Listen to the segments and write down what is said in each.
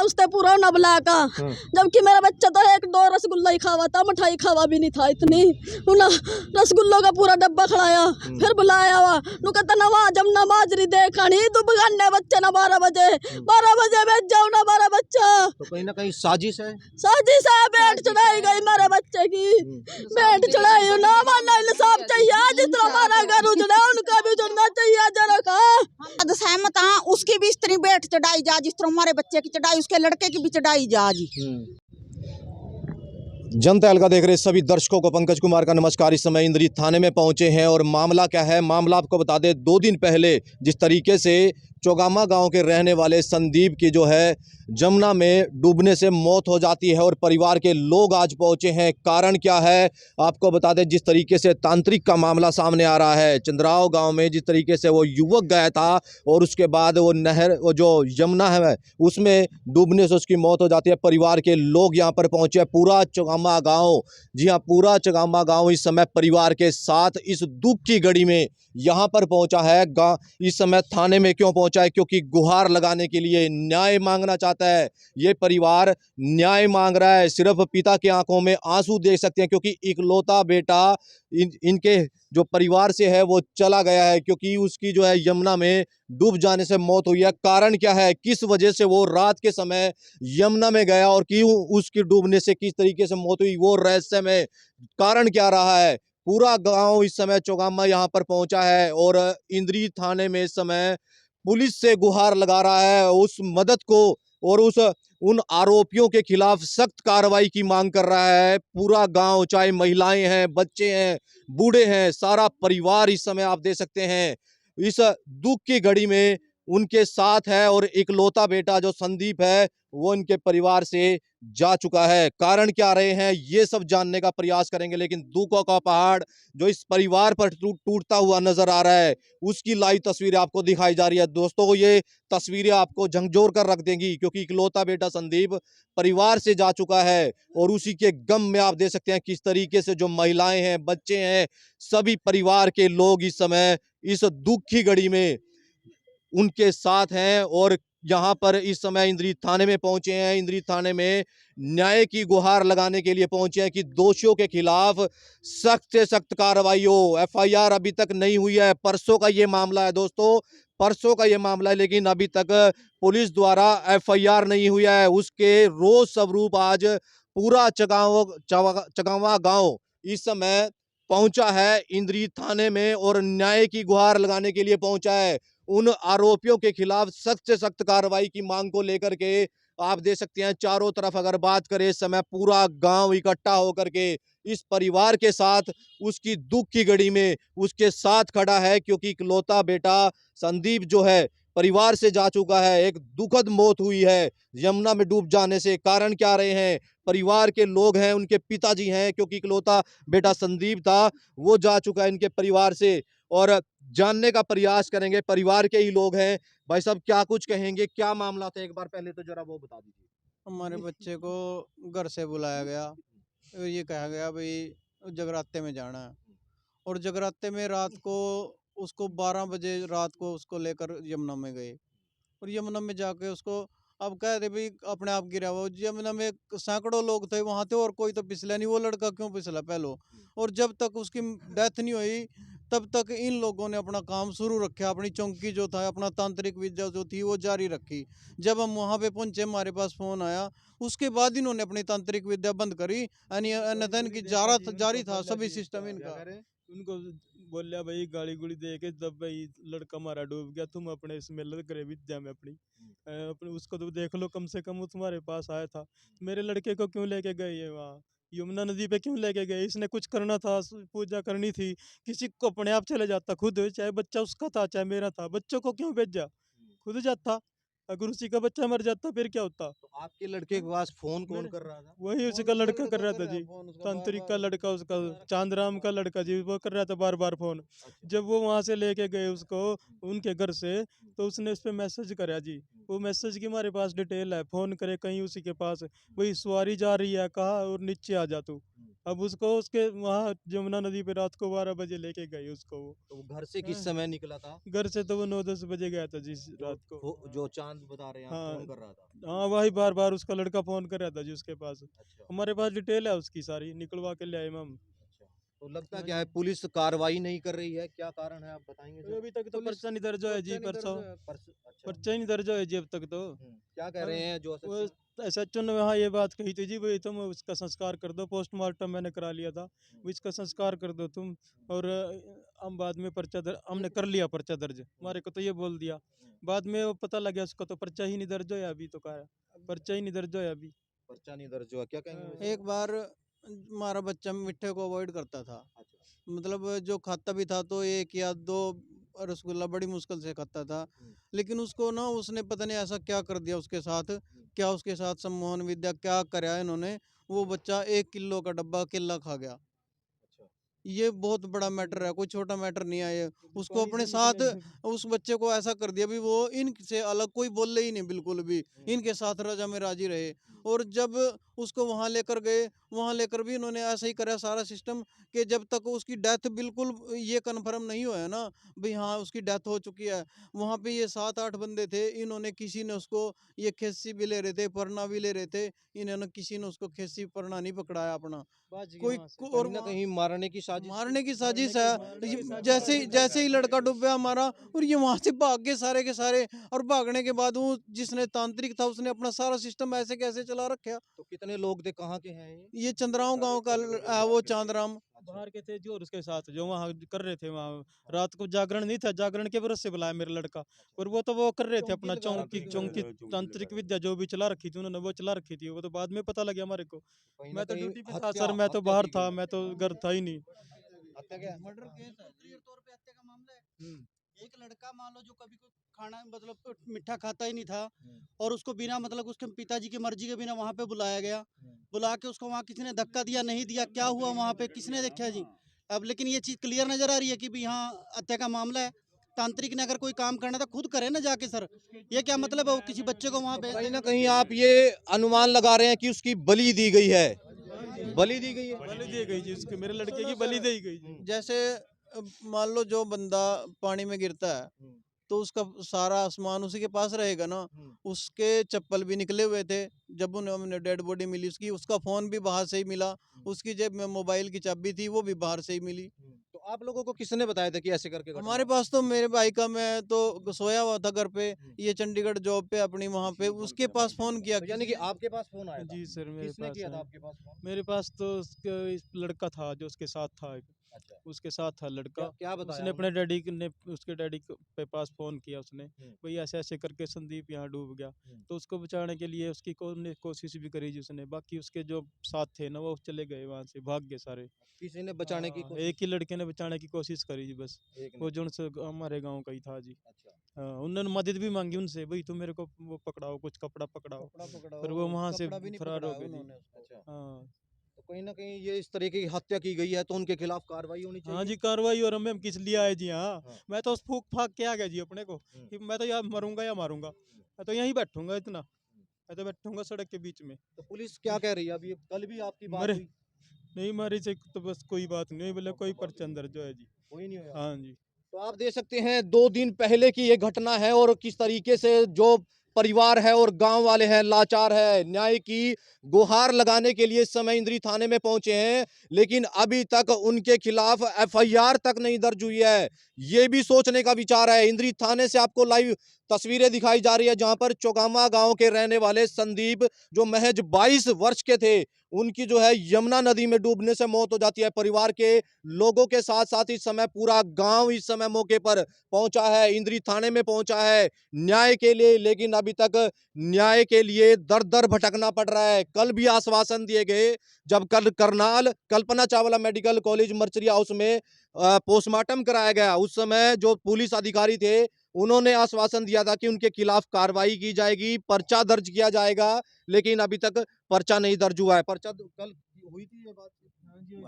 उसने पूरा नबला का, जबकि मेरा बच्चा तो एक दो रसगुल्ला ही खावा था, मिठाई खावा भी नहीं था इतनी। रसगुल्लों का पूरा डब्बा खड़ाया, फिर बुलाया हुआ नु कहता नमाज हम नमाज री देखनी तू बगाने बच्चे ना 12 बजे भेज जाओ ना 12 बच्चा। तो कहीं ना कहीं साजिश है, साजिश है, भेंट चढ़ाई गई मेरे बच्चे की, भेंट चढ़ाई ना माना इंसाफ चाहिए। जिस तरह हमारा घर उजड़ा उनका भी उजड़ना चाहिए जरा का। हम सहमत हाँ, उसकी भी इस तरह भेंट चढ़ाई जा जिस तरह हमारे बच्चे की चढ़ाई, उसके लड़के की भी चढ़ाई जा जी। जनता अलका देख रहे सभी दर्शकों को पंकज कुमार का नमस्कार। इस समय इंद्री थाने में पहुंचे हैं और मामला क्या है, मामला आपको बता दें 2 दिन पहले जिस तरीके से चौगामा गांव के रहने वाले संदीप की जो है जमुना में डूबने से मौत हो जाती है और परिवार के लोग आज पहुंचे हैं। कारण क्या है आपको बता दें, जिस तरीके से तांत्रिक का मामला सामने आ रहा है चंद्राव गांव में, जिस तरीके से वो युवक गया था और उसके बाद वो नहर, वो जो यमुना है उसमें डूबने से उसकी मौत हो जाती है। परिवार के लोग यहाँ पर पहुंचे, पूरा चौगामा गाँव, जी हाँ पूरा चौगामा गाँव इस समय परिवार के साथ इस दुख की घड़ी में यहाँ पर पहुंचा है। इस समय थाने में क्यों पहुंचा है? क्योंकि गुहार लगाने के लिए न्याय मांगना चाहता है। ये परिवार न्याय मांग रहा है। सिर्फ पिता की आंखों में आंसू देख सकते हैं क्योंकि इकलौता बेटा इनके जो परिवार से है वो चला गया है, क्योंकि उसकी जो है यमुना में डूब जाने से मौत हुई है। कारण क्या है, किस वजह से वो रात के समय यमुना में गया और क्यों उसकी डूबने से किस तरीके से मौत हुई, वो रहस्यमय कारण क्या रहा है। पूरा गांव इस समय चौगामा यहाँ पर पहुंचा है और इंद्री थाने में इस समय पुलिस से गुहार लगा रहा है उस मदद को और उन आरोपियों के खिलाफ सख्त कार्रवाई की मांग कर रहा है। पूरा गांव, चाहे महिलाएं हैं, बच्चे हैं, बूढ़े हैं, सारा परिवार इस समय आप देख सकते हैं इस दुख की घड़ी में उनके साथ है और इकलौता बेटा जो संदीप है वो इनके परिवार से जा चुका है। कारण क्या रहे हैं ये सब जानने का प्रयास करेंगे, लेकिन दुखों का पहाड़ जो इस परिवार पर टूटता हुआ नजर आ रहा है उसकी लाइव तस्वीरें आपको दिखाई जा रही है। दोस्तों ये तस्वीरें आपको झंझोर कर रख देंगी क्योंकि इकलौता बेटा संदीप परिवार से जा चुका है और उसी के गम में आप देख सकते हैं किस तरीके से जो महिलाएं हैं, बच्चे हैं, सभी परिवार के लोग इस समय इस दुख की घड़ी में उनके साथ हैं और यहाँ पर इस समय इंद्री थाने में पहुंचे हैं। इंद्री थाने में न्याय की गुहार लगाने के लिए पहुंचे हैं कि दोषियों के खिलाफ सख्त से सख्त कार्रवाई हो। एफआईआर अभी तक नहीं हुई है, परसों का ये मामला है दोस्तों, परसों का ये मामला है, लेकिन अभी तक पुलिस द्वारा एफआईआर नहीं हुई है। उसके रोज स्वरूप आज पूरा चगावा गांव इस समय पहुंचा है इंद्री थाने में और न्याय की गुहार लगाने के लिए पहुंचा है। उन आरोपियों के खिलाफ सख्त से सख्त कार्रवाई की मांग को लेकर के आप देख सकते हैं चारों तरफ अगर बात करें इस समय पूरा गांव इकट्ठा होकर के इस परिवार के साथ उसकी दुख की घड़ी में उसके साथ खड़ा है, क्योंकि इकलौता बेटा संदीप जो है परिवार से जा चुका है। एक दुखद मौत हुई है यमुना में डूब जाने से। कारण क्या रहे हैं, परिवार के लोग हैं, उनके पिताजी हैं, क्योंकि इकलौता बेटा संदीप था वो जा चुका है इनके परिवार से और जानने का प्रयास करेंगे। परिवार के ही लोग हैं। भाई साहब क्या कुछ कहेंगे, क्या मामला था, एक बार पहले तो जरा वो बता दीजिए। हमारे बच्चे को घर से बुलाया गया और ये कहा गया भाई जगराते में जाना है, और जगराते में रात को उसको 12 बजे रात को उसको लेकर यमुना में गए और यमुना में जाके उसको अब कह रहे भाई अपने आप गिरा हुआ। यमुना में सैकड़ों लोग थे वहां थे और कोई तो फिसला नहीं, वो लड़का क्यों फिसला पहलो। और जब तक उसकी डेथ नहीं हुई तब तक इन लोगों ने अपना काम शुरू रखा, अपनी चौकी जो था, अपना तांत्रिक विद्या जो थी वो जारी रखी। जब हम वहां पे पहुंचे हमारे पास फोन आया, उसके बाद इन्होंने अपनी तांत्रिक विद्या बंद करी, अन्यथा इनकी जारी था सभी सिस्टम इनका। उनको बोलिया भाई गाली गुली दे के जब भाई लड़का हमारा डूब गया तुम अपने इसमें लग रहे विद्या में अपनी उसको तो देख लो, कम से कम वो तुम्हारे पास आया था, मेरे लड़के को क्यों लेके गए ये वहाँ यमुना नदी पे क्यों लेके गए? इसने कुछ करना था, पूजा करनी थी, किसी को अपने आप चले जाता खुद, चाहे बच्चा उसका था चाहे मेरा था, बच्चों को क्यों भेजा, खुद जाता। अगर उसी का बच्चा मर जाता फिर क्या होता? तो आपके लड़के के पास फोन कौन कर रहा था? वही उसी का लड़का कर रहा था जी, तांत्रिक का लड़का, उसका चांदराम का लड़का जी, वो कर रहा था बार बार फोन। जब वो वहां से लेके गए उसको उनके घर से, तो उसने उस पर मैसेज करा जी, वो मैसेज की हमारे पास डिटेल है, फोन करे कहीं उसी के पास, वही सवारी जा रही है कहा और नीचे आ जा तू, अब उसको उसके वहाँ जमुना नदी पे रात को 12 बजे लेके गए उसको वो। तो वो घर से किस हाँ। समय निकला था? घर से तो वो 9-10 बजे गया था जिस रात को। जो चांद बता रहे हैं आप, हाँ। फोन कर रहा था। हाँ, वही बार-बार उसका लड़का फ़ोन कर रहा था जी उसके पास। अच्छा। हमारे पास डिटेल है उसकी सारी, निकलवा के ले आए हम। अच्छा, तो लगता हाँ क्या है जी। पुलिस कार्रवाई नहीं कर रही है, क्या कारण है आप बताएंगे तो जरा? अभी तक तो पुलिस पर्चा नहीं दर्ज हुआ है जी, पर्चा नहीं दर्ज परसों। है। अच्छा। पर्चा ही नहीं दर्ज हुआ है जी अब तक तो। क्या कह हाँ, रहे हैं जो वो सच? एसएचओ ने वहाँ ये बात कही थी जी, भाई तुम उसका संस्कार कर दो, पोस्टमार्टम मैंने करा लिया था, वो इसका संस्कार कर दो तुम। और हम बाद में हमने कर लिया पर्चा दर्ज, हमारे को तो ये बोल दिया। बाद में वो पता लगा उसका तो पर्चा ही नहीं दर्ज होया अभी, तो कहा पर्चा ही नहीं दर्ज होया अभी। पर्चा नहीं दर्ज हुआ, क्या कहेंगे हाँ। वैसे? एक बार हमारा बच्चा मिठ्ठे को अवॉइड करता था। अच्छा। मतलब जो खाता भी था तो 1 या 2 रसगुल्ला बड़ी मुश्किल से खाता था। लेकिन उसको ना उसने पता नहीं ऐसा क्या कर दिया उसके साथ, क्या उसके साथ सम्मोहन विद्या क्या करा इन्होंने, वो बच्चा 1 किलो का डब्बा अकेला खा गया। अच्छा। ये बहुत बड़ा मैटर है, कोई छोटा मैटर नहीं है ये। उसको पानी अपने से साथ निकले। उस बच्चे को ऐसा कर दिया भी वो इनसे अलग कोई बोले ही नहीं बिल्कुल भी, इनके साथ रजा में राजी रहे। और जब उसको वहाँ लेकर गए, वहाँ लेकर भी इन्होंने ऐसा ही करा सारा सिस्टम कि जब तक उसकी डेथ बिल्कुल ये कन्फर्म नहीं हुआ है ना, भाई हाँ उसकी डेथ हो चुकी है। वहाँ पे ये 7-8 बंदे थे, इन्होंने किसी ने उसको ये खेसी भी ले रहे थे, परना भी ले रहे थे, इन्होंने किसी ने उसको खेसी परना नहीं पकड़ाया अपना। कोई और कहीं ना कहीं मारने की साजिश मारने की साजिश मारने है। की साजिश जैसे है। जैसे ही लड़का डूब गया हमारा, और ये वहां से भाग गए सारे के सारे। और भागने के बाद वो जिसने तांत्रिक था उसने अपना सारा सिस्टम ऐसे कैसे चला रखा। तो कितने लोग थे, कहाँ के हैं ये? ये चंद्राव गांव का वो चांदराम। बाहर के थे जो, और उसके साथ जो वहाँ कर रहे थे वहाँ रात को जागरण नहीं था, जागरण के वजह से बुलाया मेरा लड़का। और वो तो वो कर रहे थे अपना चौंकी चौंकी तांत्रिक विद्या जो भी चला रखी थी उन्होंने, वो चला रखी थी। वो तो बाद में पता लगा हमारे को। कहीं ना मैं तो कहीं ड्यूटी पे था हत्या सर, मैं तो हत्या बाहर की था, गई मैं तो घर था ही नहीं। हत्या क्या? मर्डर केस है, क्लियर तौर पे हत्या का मामला है। एक लड़का मान लो जो कभी कोई खाना मतलब तो मीठा खाता ही नहीं था, और उसको बिना मतलब उसके पिताजी की मर्जी के बिना वहाँ पे बुलाया गया। बुला के उसको वहाँ किसी ने धक्का दिया नहीं दिया, क्या हुआ वहाँ पे किसने देखा जी। अब लेकिन ये चीज क्लियर नजर आ रही है कि भी हाँ हत्या का मामला है। तांत्रिक ने अगर कोई काम करना था खुद करे ना जाके सर, ये क्या मतलब है वो किसी बच्चे को वहाँ भेज कहीं ना देगा? कहीं आप ये अनुमान लगा रहे हैं कि उसकी बलि दी गई है, बलि दी गई है। बलि दी गई जी, उसके मेरे लड़के की सुनो बलि सर, दी गई जी। जैसे मान लो जो बंदा पानी में गिरता है तो उसका सारा आसमान उसी के पास रहेगा ना। उसके चप्पल भी निकले हुए थे जब उन्हें हमने डेड बॉडी मिली उसकी, उसका फोन भी बाहर से ही मिला, उसकी जेब में मोबाइल की चाबी थी वो भी बाहर से ही मिली। तो आप लोगों को किसने बताया था कि ऐसे करके घटना हमारे पास तो मेरे भाई का, मैं तो सोया हुआ था घर पे, ये चंडीगढ़ जॉब पे अपनी वहाँ पे, उसके पास फोन किया तो यानी कि आपके पास फोन आया था? जी सर, मेरे किसने पास किया था है। आपके पास फोन? मेरे पास तो उसका लड़का था जो उसके साथ था एक। अच्छा। उसके साथ था लड़का। क्या बताया उसने अपने डैडी ने उसके डैडी के पास फ़ोन किया उसने, भाई ऐसे ऐसे करके संदीप यहाँ डूब गया। तो उसको बचाने के लिए उसकी ने कोशिश भी करी जी उसने, बाकी उसके जो साथ थे ना वो चले गए वहाँ से, भाग गए सारे। किसी ने बचाने की हाँ, कोशिश? एक ही लड़के ने बचाने की कोशिश करी जी बस। एक वो ने। जो उनसे हमारे गाँव का ही था जी। अच्छा। हाँ, उन्होंने मदद भी मांगी उनसे, भाई तुम मेरे को वो पकड़ाओ, कुछ कपड़ा पकड़ाओ। कपड़ा पकड़ा, पर वो वहाँ से कपड़ा भी नहीं फरार हो पकड़ाया गए जी। उन्होंने उसको। अच्छा। हाँ। तो कहीं ना कहीं ये इस तरीके की हत्या की गई है तो उनके खिलाफ कार्रवाई होनी चाहिए। हाँ जी, कार्रवाई। और हमें किस लिए आए जी हाँ। हाँ। मैं तो उस फूक फाक के आ गया जी अपने को, कि मैं तो यार मरूंगा या मारूंगा, मैं तो यहीं बैठूंगा इतना, मैं तो बैठूंगा सड़क के बीच में। तो पुलिस क्या कह रही है? अभी कल भी आपकी बात मरे हुई? नहीं, मारी से तो बस कोई बात नहीं हुई, बोले कोई पर्चा अंदर जो है जी। कोई नहीं हुआ। हाँ जी। तो आप देख सकते हैं 2 दिन पहले की ये घटना है और किस तरीके से जो परिवार है और गांव वाले हैं लाचार है, न्याय की गुहार लगाने के लिए इस समय इंद्री थाने में पहुंचे हैं, लेकिन अभी तक उनके खिलाफ एफआईआर तक नहीं दर्ज हुई है। ये भी सोचने का विचार है। इंद्री थाने से आपको लाइव तस्वीरें दिखाई जा रही है जहां पर चौगामा गांव के रहने वाले संदीप जो महज 22 वर्ष के थे, उनकी जो है यमुना नदी में डूबने से मौत हो जाती है। परिवार के लोगों के साथ साथ इस समय पूरा गांव इस समय मौके पर पहुंचा है, इंद्री थाने में पहुंचा है न्याय के लिए, लेकिन अभी तक न्याय के लिए दर दर भटकना पड़ रहा है। कल भी आश्वासन दिए गए जब कल Karnal Kalpana Chawla medical college mortuary house में पोस्टमार्टम कराया गया, उस समय जो पुलिस अधिकारी थे उन्होंने आश्वासन दिया था कि उनके खिलाफ कार्रवाई की जाएगी, पर्चा दर्ज किया जाएगा, लेकिन अभी तक पर्चा नहीं दर्ज हुआ है। पर्चा कल हुई थी ये बात?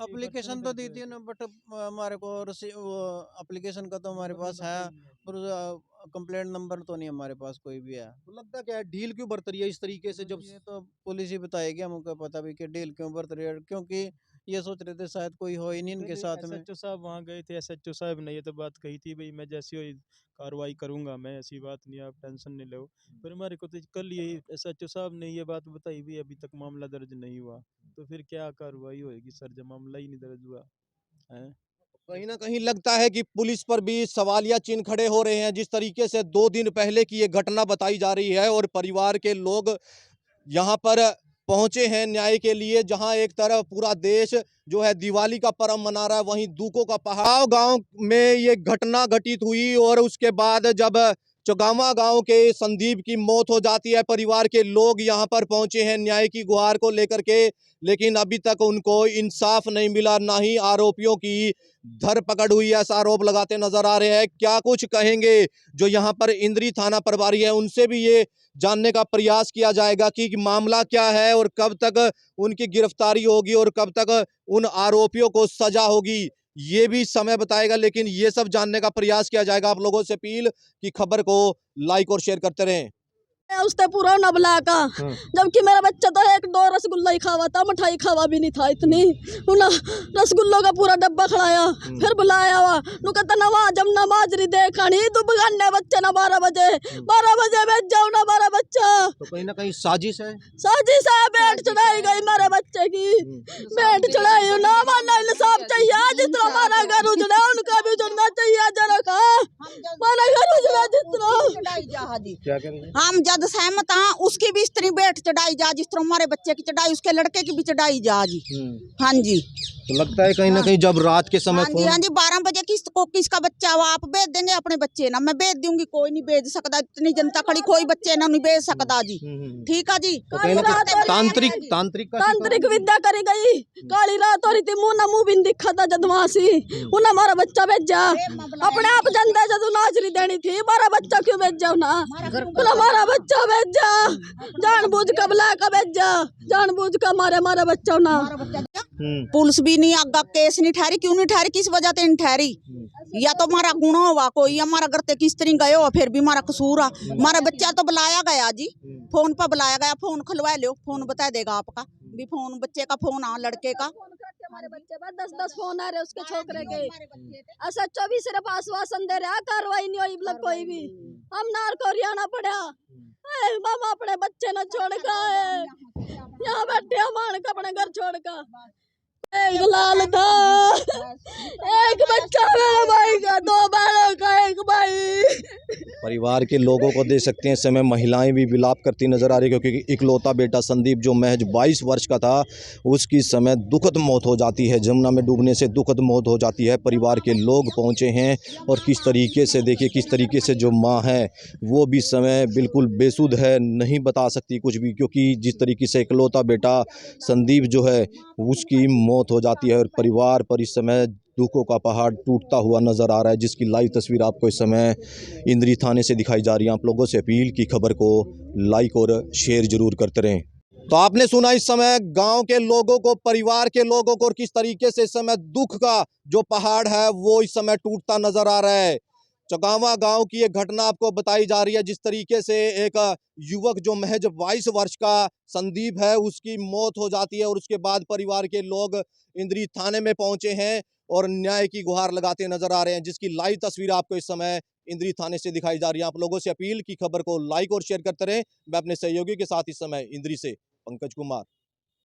एप्लीकेशन तो दी थी ना, बट हमारे को वो एप्लीकेशन का तो हमारे पास है, पर कंप्लेंट नंबर तो नहीं हमारे पास कोई भी है। तो लगता क्या है डील क्यों बरत रही है इस तरीके से? जब ये तो पुलिस ही बताएगी, हमको पता भी कि डील क्यों बरत रही है, क्योंकि ये सोच रहे थे शायद कोई हो ही नहीं इनके साथ में। एसएचओ साहब वहाँ गए थे, एसएचओ साहब ने ये तो बात कही थी भाई मैं जैसी हुई कार्रवाई करूंगा, मैं ऐसी बात नहीं, आप टेंशन नहीं लो। पर हमारे को तो कल ये एसएचओ साहब ने ये बात बताई भी अभी तक मामला दर्ज नहीं हुआ, तो फिर क्या कार्रवाई होगी सर जब मामला ही नहीं दर्ज हुआ है। कहीं ना कहीं लगता है कि पुलिस पर भी सवालिया चिन्ह खड़े हो रहे हैं। जिस तरीके से 2 दिन पहले की ये घटना बताई जा रही है और परिवार के लोग यहाँ पर पहुंचे हैं न्याय के लिए, जहां एक तरफ पूरा देश जो है दिवाली का पर्व मना रहा है, वहीं दुखों का पहाड़ गांव में ये घटना घटित हुई और उसके बाद जब चौगामा गांव के संदीप की मौत हो जाती है, परिवार के लोग यहां पर पहुंचे हैं न्याय की गुहार को लेकर के, लेकिन अभी तक उनको इंसाफ नहीं मिला, ना ही आरोपियों की धरपकड़ हुई, ऐसा आरोप लगाते नजर आ रहे हैं। क्या कुछ कहेंगे जो यहाँ पर इंद्री थाना प्रभारी है, उनसे भी ये जानने का प्रयास किया जाएगा कि मामला क्या है और कब तक उनकी गिरफ्तारी होगी और कब तक उन आरोपियों को सजा होगी, ये भी समय बताएगा। लेकिन ये सब जानने का प्रयास किया जाएगा। आप लोगों से अपील कि खबर को लाइक और शेयर करते रहें। उसने पूरा न बुला का, जबकि मेरा बच्चा तो 1-2 रसगुल्ला ही खावा था, मिठाई खावा भी नहीं था इतनी। उन्हें रसगुल्लों का पूरा डब्बा खड़ाया, फिर बुलाया हुआ नु कहता नमाज जब नमाज री देखनी तू बगाने बच्चे ना 12 बजे भेज जाओ ना 12 बच्चा। तो कहीं ना कहीं साजिश है। साजिश है, बेट चढ़ाई गई मेरे बच्चे की, बेट चढ़ाई ना माना इंसाफ चाहिए। जितना हमारा घर उजड़ा उनका भी उजड़ना चाहिए जरा का, हमारा घर उजड़ा जितना। क्या करेंगे? हम जद सहमत हाँ उसकी भी स्त्री बेट चढ़ाई जा, जिस तरह हमारे बच्चे की चढ़ाई उसके लड़के की भी चढ़ाई जा जी। हाँ जी, तो लगता है कहीं ना कहीं जब रात के समय हाँ जी, हाँ जी 12 बजे किसका बच्चा हुआ आप भेज देंगे अपने बच्चे ना, मैं भेज दूंगी, कोई नहीं भेज सकता, इतनी जनता खड़ी कोई बच्चे ना नहीं भेज सकता जी। ठीक है जी। तो कहीं ना कहीं तांत्रिक विद्या करी गई, काली रात हो रही थी, मुंह ना मुंह भी दिखा था जदमासी, उन्हें हमारा बच्चा भेजा, अपने आप जनता जदू नाजरी देनी थी, हमारा बच्चा क्यों भेजा ना, हमारा बच्चा भेजा, जानबूझ कर बुला कर भेजा, जानबूझ कर हमारा बच्चा ना। पुलिस भी नहीं आगा केस नहीं ठहरी, क्यों नहीं ठहरी, किस वजह से नहीं ठहरी, या तो हमारा गुना हुआ कोई, हमारा घर ते किस तरह गए हो फिर भी हमारा कसूर है। हमारा बच्चा तो बुलाया गया जी, फोन पर बुलाया गया, फोन खुलवा लो, फोन बता देगा आपका भी, फोन बच्चे का फोन आ लड़के का, हमारे बच्चे पर 10-10 फोन आ रहे उसके छोकरे के, ऐसा 24 सिर्फ आश्वासन दे रहा, कार्रवाई नहीं हुई मतलब कोई भी, हम नार को हरियाणा पड़ा। मामा अपने बच्चे न छोड़ कर यहाँ बैठे मान का अपने घर छोड़ कर, एक लाल था, एक बच्चा मेरे भाई का, 2 बहनों का, एक भाई। परिवार के लोगों को दे सकते हैं इस समय महिलाएं भी विलाप करती नजर आ रही है, क्योंकि इकलौता बेटा संदीप जो महज 22 वर्ष का था उसकी समय दुखद मौत हो जाती है, जमुना में डूबने से दुखद मौत हो जाती है। परिवार के लोग पहुंचे हैं और किस तरीके से देखिए, किस तरीके से जो माँ है वो भी समय बिल्कुल बेसुध है, नहीं बता सकती कुछ भी, क्योंकि जिस तरीके से इकलौता बेटा संदीप जो है उसकी मौत हो जाती है और परिवार पर इस समय दुखों का पहाड़ टूटता हुआ नजर आ रहा है, जिसकी लाइव तस्वीर आपको इस समय इंद्री थाने से दिखाई जा रही है। आप लोगों से अपील की खबर को लाइक और शेयर जरूर करते रहें। तो आपने सुना इस समय गांव के लोगों को, परिवार के लोगों को, और किस तरीके से इस समय दुख का जो पहाड़ है वो इस समय टूटता नजर आ रहा है। चौगामा गांव की एक घटना आपको बताई जा रही है, जिस तरीके से एक युवक जो महज 22 वर्ष का संदीप है उसकी मौत हो जाती है और उसके बाद परिवार के लोग इंद्री थाने में पहुंचे हैं और न्याय की गुहार लगाते नजर आ रहे हैं, जिसकी लाइव तस्वीर आपको इस समय इंद्री थाने से दिखाई जा रही है। आप लोगों से अपील की खबर को लाइक और शेयर करते रहें। मैं अपने सहयोगी के साथ इस समय इंद्री से पंकज कुमार।